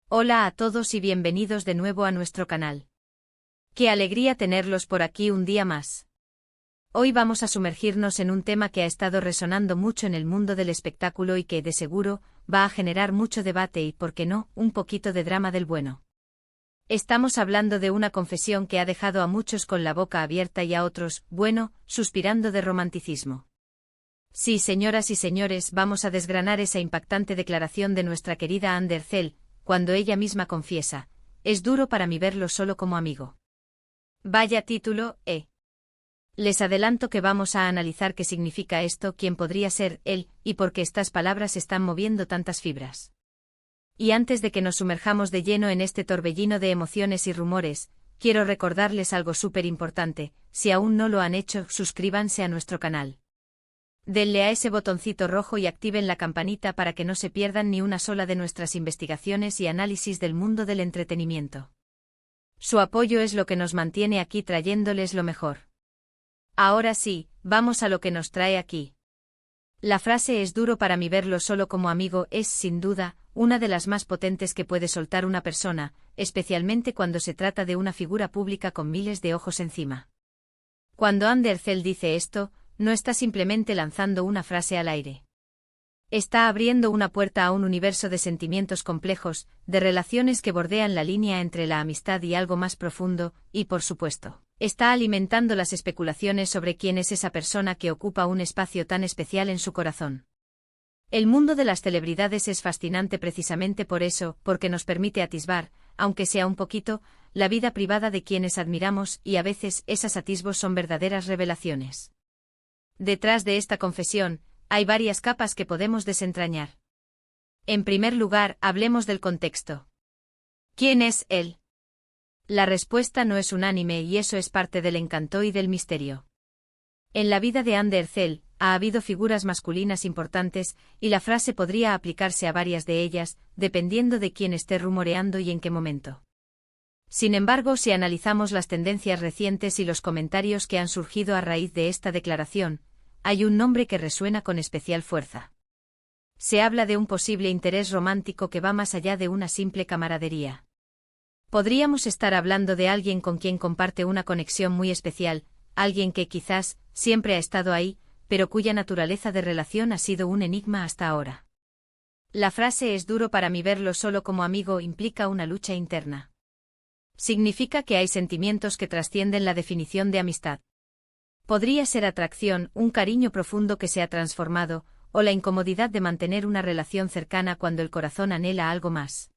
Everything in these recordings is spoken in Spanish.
Hola a todos y bienvenidos de nuevo a nuestro canal. Qué alegría tenerlos por aquí un día más. Hoy vamos a sumergirnos en un tema que ha estado resonando mucho en el mundo del espectáculo y que, de seguro, va a generar mucho debate y, por qué no, un poquito de drama del bueno. Estamos hablando de una confesión que ha dejado a muchos con la boca abierta y a otros, bueno, suspirando de romanticismo. Sí, señoras y señores, vamos a desgranar esa impactante declaración de nuestra querida Anne Derzel, cuando ella misma confiesa: es duro para mí verlo solo como amigo. Vaya título, ¿eh? Les adelanto que vamos a analizar qué significa esto, quién podría ser él, y por qué estas palabras están moviendo tantas fibras. Y antes de que nos sumerjamos de lleno en este torbellino de emociones y rumores, quiero recordarles algo súper importante: si aún no lo han hecho, suscríbanse a nuestro canal. Denle a ese botoncito rojo y activen la campanita para que no se pierdan ni una sola de nuestras investigaciones y análisis del mundo del entretenimiento. Su apoyo es lo que nos mantiene aquí trayéndoles lo mejor. Ahora sí, vamos a lo que nos trae aquí. La frase "es duro para mí verlo solo como amigo" es, sin duda, una de las más potentes que puede soltar una persona, especialmente cuando se trata de una figura pública con miles de ojos encima. Cuando Anne Derzel dice esto, no está simplemente lanzando una frase al aire. Está abriendo una puerta a un universo de sentimientos complejos, de relaciones que bordean la línea entre la amistad y algo más profundo, y por supuesto, está alimentando las especulaciones sobre quién es esa persona que ocupa un espacio tan especial en su corazón. El mundo de las celebridades es fascinante precisamente por eso, porque nos permite atisbar, aunque sea un poquito, la vida privada de quienes admiramos, y a veces esos atisbos son verdaderas revelaciones. Detrás de esta confesión, hay varias capas que podemos desentrañar. En primer lugar, hablemos del contexto. ¿Quién es él? La respuesta no es unánime y eso es parte del encanto y del misterio. En la vida de Anne Derzel, ha habido figuras masculinas importantes, y la frase podría aplicarse a varias de ellas, dependiendo de quién esté rumoreando y en qué momento. Sin embargo, si analizamos las tendencias recientes y los comentarios que han surgido a raíz de esta declaración, hay un nombre que resuena con especial fuerza. Se habla de un posible interés romántico que va más allá de una simple camaradería. Podríamos estar hablando de alguien con quien comparte una conexión muy especial, alguien que quizás siempre ha estado ahí, pero cuya naturaleza de relación ha sido un enigma hasta ahora. La frase "es duro para mí verlo solo como amigo" implica una lucha interna. Significa que hay sentimientos que trascienden la definición de amistad. Podría ser atracción, un cariño profundo que se ha transformado, o la incomodidad de mantener una relación cercana cuando el corazón anhela algo más.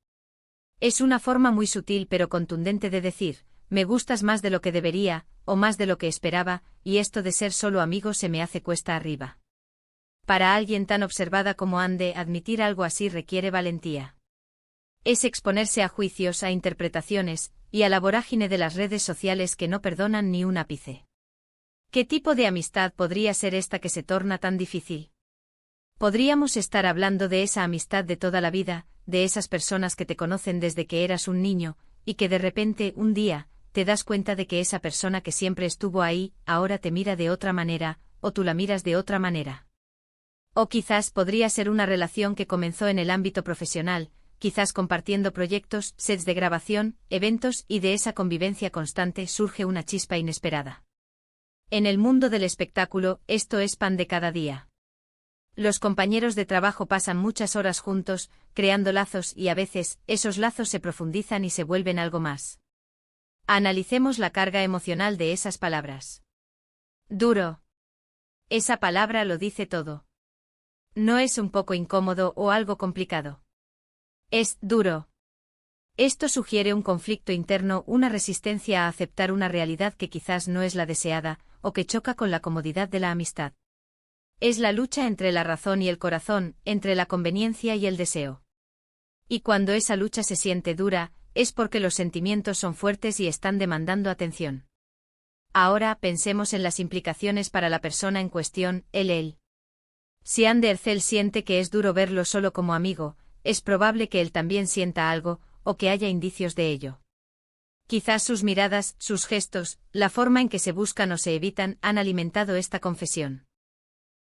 Es una forma muy sutil pero contundente de decir: me gustas más de lo que debería, o más de lo que esperaba, y esto de ser solo amigos se me hace cuesta arriba. Para alguien tan observada como Anne, admitir algo así requiere valentía. Es exponerse a juicios, a interpretaciones, y a la vorágine de las redes sociales que no perdonan ni un ápice. ¿Qué tipo de amistad podría ser esta que se torna tan difícil? Podríamos estar hablando de esa amistad de toda la vida, de esas personas que te conocen desde que eras un niño, y que de repente, un día, te das cuenta de que esa persona que siempre estuvo ahí, ahora te mira de otra manera, o tú la miras de otra manera. O quizás podría ser una relación que comenzó en el ámbito profesional, quizás compartiendo proyectos, sets de grabación, eventos, y de esa convivencia constante surge una chispa inesperada. En el mundo del espectáculo, esto es pan de cada día. Los compañeros de trabajo pasan muchas horas juntos, creando lazos y a veces, esos lazos se profundizan y se vuelven algo más. Analicemos la carga emocional de esas palabras. Duro. Esa palabra lo dice todo. No es un poco incómodo o algo complicado. Es duro. Esto sugiere un conflicto interno, una resistencia a aceptar una realidad que quizás no es la deseada, o que choca con la comodidad de la amistad. Es la lucha entre la razón y el corazón, entre la conveniencia y el deseo. Y cuando esa lucha se siente dura, es porque los sentimientos son fuertes y están demandando atención. Ahora pensemos en las implicaciones para la persona en cuestión, él. Si Anne Derzel siente que es duro verlo solo como amigo, es probable que él también sienta algo, o que haya indicios de ello. Quizás sus miradas, sus gestos, la forma en que se buscan o se evitan han alimentado esta confesión.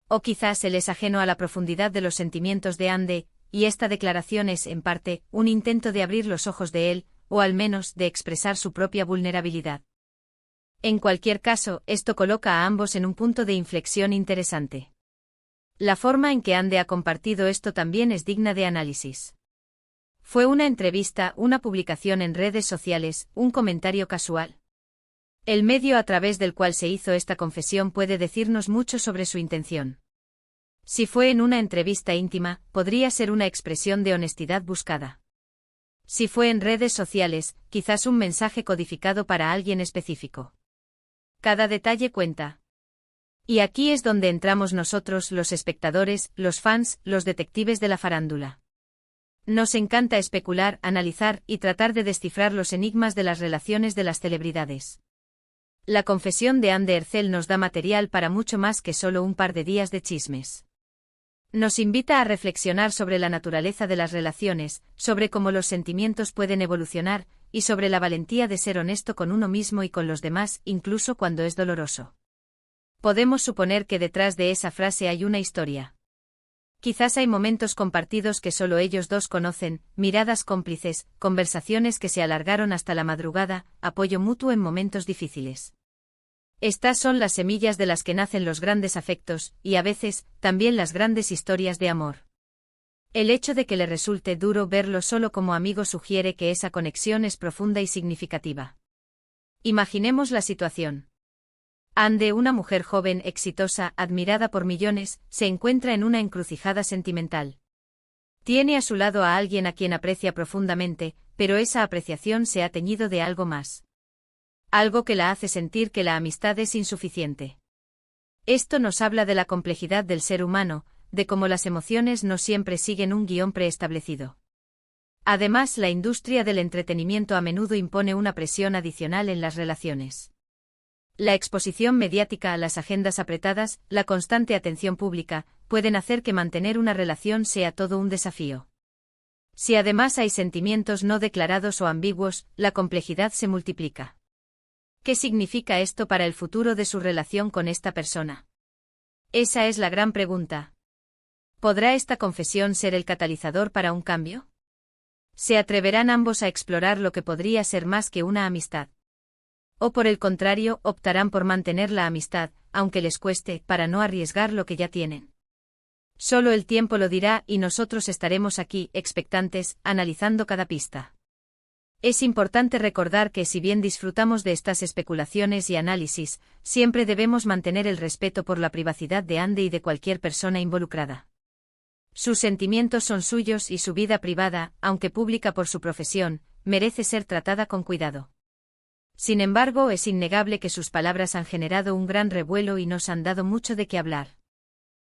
O quizás él es ajeno a la profundidad de los sentimientos de Anne, y esta declaración es, en parte, un intento de abrir los ojos de él, o al menos de expresar su propia vulnerabilidad. En cualquier caso, esto coloca a ambos en un punto de inflexión interesante. La forma en que Ande ha compartido esto también es digna de análisis. Fue una entrevista, una publicación en redes sociales, un comentario casual. El medio a través del cual se hizo esta confesión puede decirnos mucho sobre su intención. Si fue en una entrevista íntima, podría ser una expresión de honestidad buscada. Si fue en redes sociales, quizás un mensaje codificado para alguien específico. Cada detalle cuenta. Y aquí es donde entramos nosotros, los espectadores, los fans, los detectives de la farándula. Nos encanta especular, analizar y tratar de descifrar los enigmas de las relaciones de las celebridades. La confesión de Ande Ercel nos da material para mucho más que solo un par de días de chismes. Nos invita a reflexionar sobre la naturaleza de las relaciones, sobre cómo los sentimientos pueden evolucionar, y sobre la valentía de ser honesto con uno mismo y con los demás, incluso cuando es doloroso. Podemos suponer que detrás de esa frase hay una historia. Quizás hay momentos compartidos que solo ellos dos conocen, miradas cómplices, conversaciones que se alargaron hasta la madrugada, apoyo mutuo en momentos difíciles. Estas son las semillas de las que nacen los grandes afectos, y a veces, también las grandes historias de amor. El hecho de que le resulte duro verlo solo como amigo sugiere que esa conexión es profunda y significativa. Imaginemos la situación. Ande, una mujer joven, exitosa, admirada por millones, se encuentra en una encrucijada sentimental. Tiene a su lado a alguien a quien aprecia profundamente, pero esa apreciación se ha teñido de algo más. Algo que la hace sentir que la amistad es insuficiente. Esto nos habla de la complejidad del ser humano, de cómo las emociones no siempre siguen un guión preestablecido. Además, la industria del entretenimiento a menudo impone una presión adicional en las relaciones. La exposición mediática a las agendas apretadas, la constante atención pública, pueden hacer que mantener una relación sea todo un desafío. Si además hay sentimientos no declarados o ambiguos, la complejidad se multiplica. ¿Qué significa esto para el futuro de su relación con esta persona? Esa es la gran pregunta. ¿Podrá esta confesión ser el catalizador para un cambio? ¿Se atreverán ambos a explorar lo que podría ser más que una amistad? ¿O por el contrario, optarán por mantener la amistad, aunque les cueste, para no arriesgar lo que ya tienen? Solo el tiempo lo dirá y nosotros estaremos aquí, expectantes, analizando cada pista. Es importante recordar que si bien disfrutamos de estas especulaciones y análisis, siempre debemos mantener el respeto por la privacidad de Ande y de cualquier persona involucrada. Sus sentimientos son suyos y su vida privada, aunque pública por su profesión, merece ser tratada con cuidado. Sin embargo, es innegable que sus palabras han generado un gran revuelo y nos han dado mucho de qué hablar.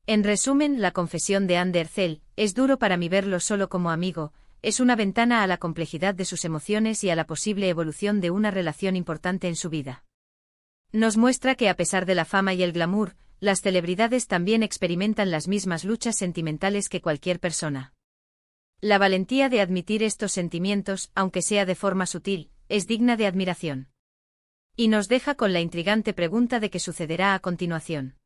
En resumen, la confesión de Ande Ercel, es duro para mí verlo solo como amigo, es una ventana a la complejidad de sus emociones y a la posible evolución de una relación importante en su vida. Nos muestra que a pesar de la fama y el glamour, las celebridades también experimentan las mismas luchas sentimentales que cualquier persona. La valentía de admitir estos sentimientos, aunque sea de forma sutil, es digna de admiración. Y nos deja con la intrigante pregunta de qué sucederá a continuación.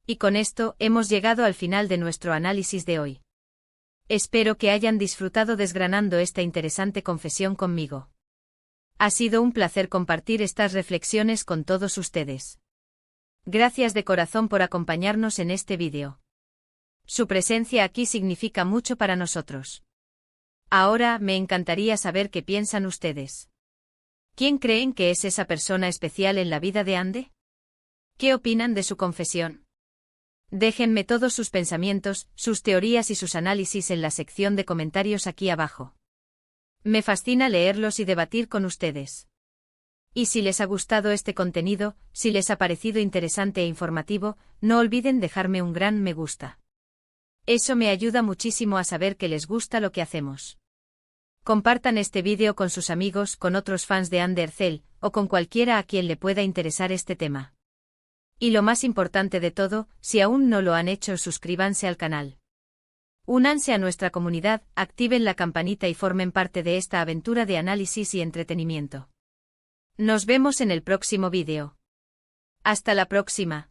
Y con esto, hemos llegado al final de nuestro análisis de hoy. Espero que hayan disfrutado desgranando esta interesante confesión conmigo. Ha sido un placer compartir estas reflexiones con todos ustedes. Gracias de corazón por acompañarnos en este vídeo. Su presencia aquí significa mucho para nosotros. Ahora, me encantaría saber qué piensan ustedes. ¿Quién creen que es esa persona especial en la vida de Ande? ¿Qué opinan de su confesión? Déjenme todos sus pensamientos, sus teorías y sus análisis en la sección de comentarios aquí abajo. Me fascina leerlos y debatir con ustedes. Y si les ha gustado este contenido, si les ha parecido interesante e informativo, no olviden dejarme un gran me gusta. Eso me ayuda muchísimo a saber que les gusta lo que hacemos. Compartan este vídeo con sus amigos, con otros fans de Ande Ercel, o con cualquiera a quien le pueda interesar este tema. Y lo más importante de todo, si aún no lo han hecho, suscríbanse al canal. Únanse a nuestra comunidad, activen la campanita y formen parte de esta aventura de análisis y entretenimiento. Nos vemos en el próximo vídeo. Hasta la próxima.